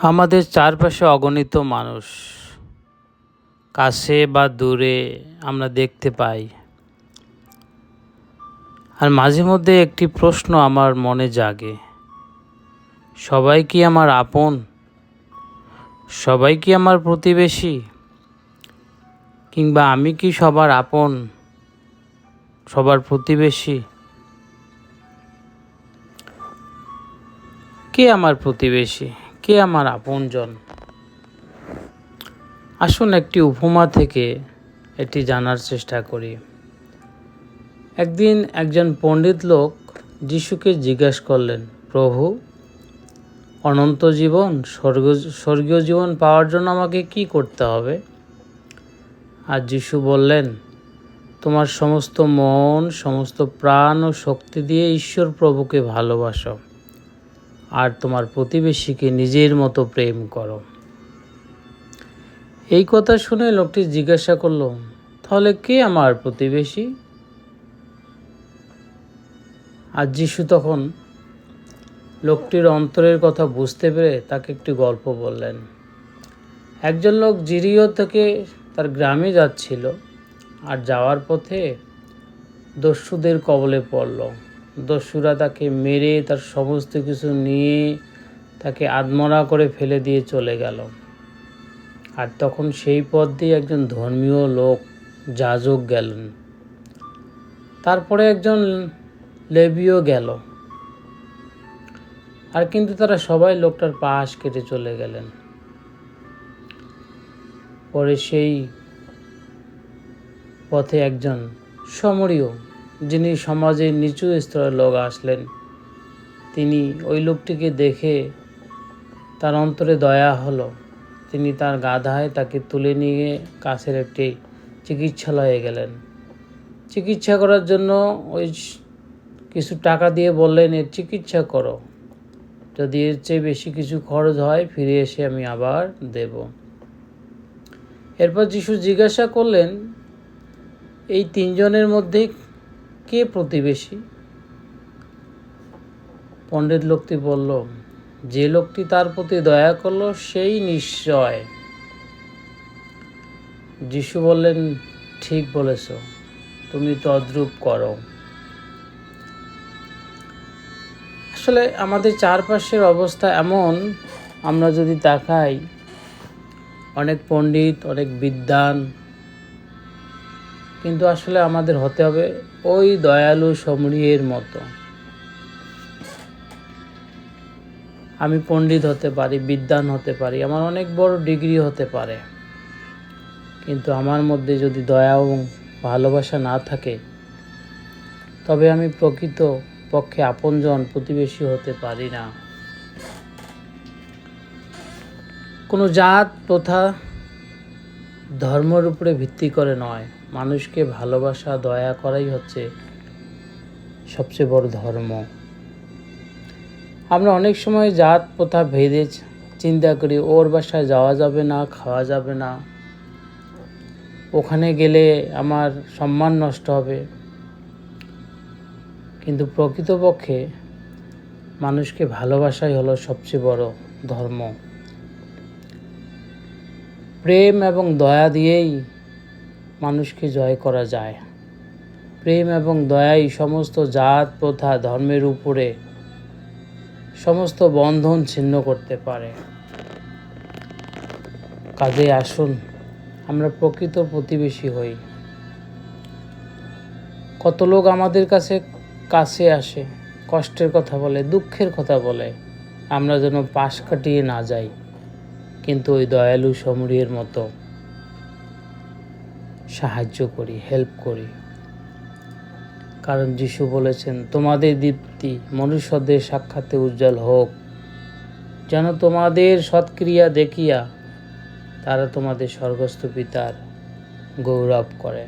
আমাদের চারপাশে অগণিত মানুষ, কাছে বা দূরে আমরা দেখতে পাই। আর মাঝে মধ্যে একটি প্রশ্ন আমার মনে জাগে, সবাই কি আমার আপন? সবাই কি আমার প্রতিবেশী? কিংবা আমি কি সবার আপন, সবার প্রতিবেশী? কে আমার প্রতিবেশী, কে আমার আপনজন? আসুন একটি উপমা থেকে এটি জানার চেষ্টা করি। একদিন একজন পণ্ডিত লোক যিশুকে জিজ্ঞাসা করলেন, প্রভু, অনন্ত জীবন, স্বর্গীয় জীবন পাওয়ার জন্য আমাকে কি করতে হবে? আর যিশু বললেন, তোমার সমস্ত মন, সমস্ত প্রাণ ও শক্তি দিয়ে ঈশ্বর প্রভুকে ভালোবাসো, আর তোমার প্রতিবেশীকে নিজের মতো প্রেম করো। এই কথা শুনে লোকটি জিজ্ঞাসা করল, তাহলে কে আমার প্রতিবেশী? আর যিশু তখন লোকটির অন্তরের কথা বুঝতে পেরে তাকে একটি গল্প বললেন। একজন লোক জিরিও থেকে তার গ্রামে যাচ্ছিল, আর যাওয়ার পথে দস্যুদের কবলে পড়ল। দস্যুরা তাকে মেরে তার সমস্ত কিছু নিয়ে তাকে আধমরা করে ফেলে দিয়ে চলে গেল। আর তখন সেই পথ দিয়ে একজন ধর্মীয় লোক, যাজক গেলেন। তারপরে একজন লেবীয় গেল, আর কিন্তু তারা সবাই লোকটার পাশ কেটে চলে গেলেন। পরে সেই পথে একজন সমরীয়, যিনি সমাজের নিচু স্তরের লোক, আসলেন। তিনি ওই লোকটিকে দেখে তার অন্তরে দয়া হলো। তিনি তার গাধায় তাকে তুলে নিয়ে কাছের একটি চিকিৎসালয়ে গেলেন। চিকিৎসা করার জন্য ওই কিছু টাকা দিয়ে বললেন, এর চিকিৎসা করো, যদি এর চেয়ে বেশি কিছু খরচ হয় ফিরে এসে আমি আবার দেব। এরপর যিশু জিজ্ঞাসা করলেন, এই তিনজনের মধ্যে কে প্রতিবেশী? পণ্ডিত লোকটি বলল, যে লোকটি তার প্রতি দয়া করলো সেই নিশ্চয়। যিশু বললেন, ঠিক বলেছ, তুমি তদ্রূপ করো। আসলে আমাদের চারপাশের অবস্থা এমন, আমরা যদি তাকাই, অনেক পণ্ডিত, অনেক বিদ্বান, কিন্তু আসলে আমাদের হতে হবে ওই দয়ালু সমরীয়ের মতো। আমি পণ্ডিত হতে পারি, বিদ্বান হতে পারি, আমার অনেক বড় ডিগ্রি হতে পারে, কিন্তু আমার মধ্যে যদি দয়া এবং ভালোবাসা না থাকে, তবে আমি প্রকৃত পক্ষে আপনজন, প্রতিবেশী হতে পারি না। কোনো জাত, প্রথা, ধর্মের উপরে ভিত্তি করে নয়, মানুষকে ভালোবাসা, দয়া করাই হচ্ছে সবচেয়ে বড় ধর্ম। আমরা অনেক সময় জাত প্রথা ভেদে চিন্তা করি, ওর বাসায় যাওয়া যাবে না, খাওয়া যাবে না, ওখানে গেলে আমার সম্মান নষ্ট হবে। কিন্তু প্রকৃতপক্ষে মানুষকে ভালোবাসাই হলো সবচেয়ে বড় ধর্ম। প্রেম এবং দয়া দিয়েই মানুষকে জয় করা যায়। প্রেম এবং দয়াই সমস্ত জাত, প্রথা, ধর্মের উপরে সমস্ত বন্ধন ছিন্ন করতে পারে। কাজে আসুন আমরা প্রকৃত প্রতিবেশী হই। কত লোক আমাদের কাছে আসে, কষ্টের কথা বলে, দুঃখের কথা বলে, আমরা যেন পাশ কাটিয়ে না যাই, কিন্তু ওই দয়ালু সমরীয়ের মতো সাহায্য করি, হেল্প করি। কারণ যিশু বলেছেন, তোমাদের দীপ্তি মনুষ্যদের সাক্ষাতে উজ্জ্বল হোক, যেন তোমাদের সৎক্রিয়া দেখিয়া তারা তোমাদের স্বর্গস্থ পিতার গৌরব করে।